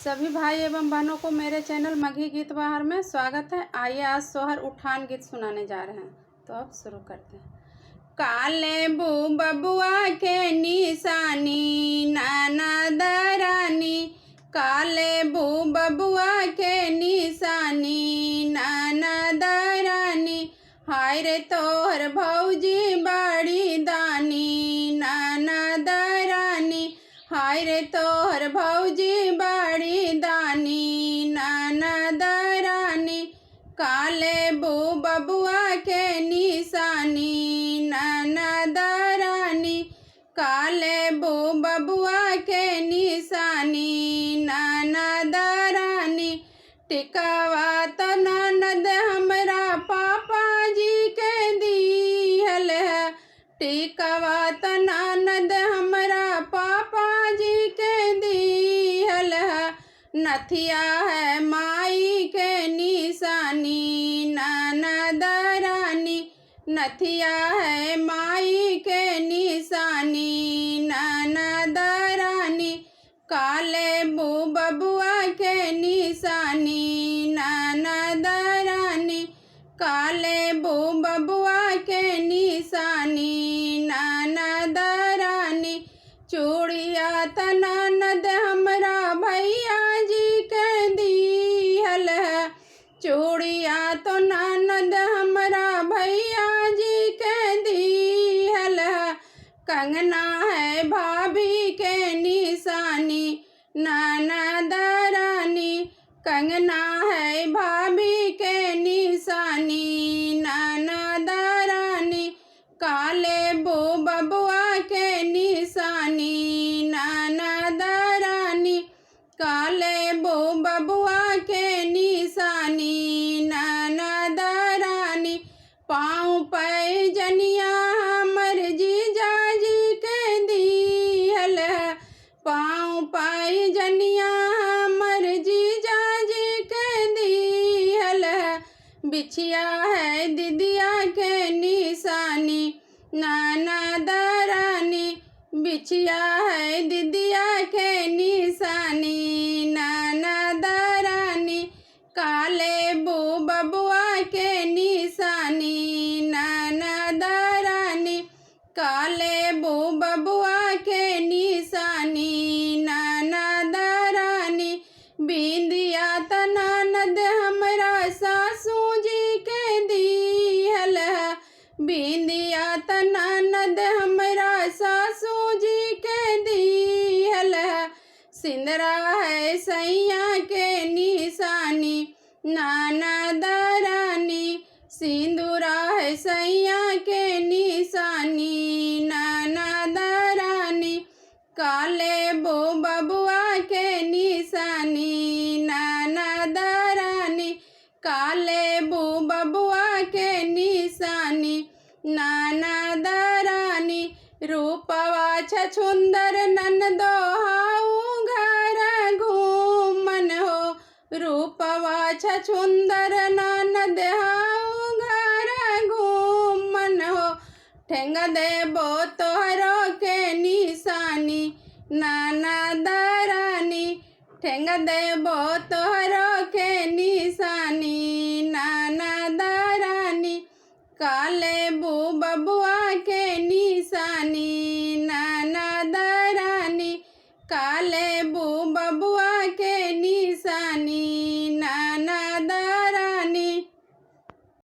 सभी भाई एवं बहनों को मेरे चैनल मघी गीत बहार में स्वागत है। आइए आज सोहर उठान गीत सुनाने जा रहे हैं, तो अब शुरू करते हैं। काले बबुआ के निशानी नाना दरानी, काले बबुआ के निशानी नाना दरानी, हाय रे तोहर भौजी बड़ी दानी नाना दरानी, हाय रे तोहर भौजी बड़ी दानी नाना दरानी, काले बबुआ के निशानी नाना दरानी, काले बबुआ के निशानी नाना दरानी, टिकावा तो ननद हमरा पापा जी के दिहल है, टिकावा तो ननद हमरा पापा जी के दिहल है, नथिया है माई के निशानी नाना दरानी, नथिया है माई के निशानी नाना दरानी, काले बबुआ के निशानी नाना दरानी, काले बबुआ के निशानी नाना दरानी, चूड़िया त ननद हमरा भैया जी के दिहल है, चूड़िया तो ननद हमरा भैया जी के दिहल है, कंगना है भाभी के निशानी नाना दरानी, कंगना है भाभी के निशानी नाना दरानी, काले बबुआ के निशानी नाना दरानी, काले बबुआ के निशानी नाना दरानी, पाँव पैजनिया हमर जीजा जी के दिहल है, पाँव पैजनिया हमर जीजा जी के दिहल है, बिछिया है दीदिया के निशानी नाना दरानी, बिछिया है दीदिया के निशानी नाना दरानी, काले बबुआ के निशानी नाना दरानी, काले बबुआ के निशानी नाना दरानी, बिंदिया त ननद हमरा सासू जी के दिहल है, बिंदिया त ननद हमरा सासू जी के दिहल है, सिंदरा है सैया के निशानी नाना दरानी, सिंदूरा है सैया के निशानी नाना दरानी, काले बबुआ के निशानी नाना दरानी, काले बबुआ के निशानी नाना दरानी, रूपवा छछुंदर ननदो हाउ घर घूमन हो, रूपवा छछुंदर ननद हाउ घर घूमन हो, ठेंगा देबो तोहरो के निशानी नाना दरानी, ठेंगा देबो तोहरो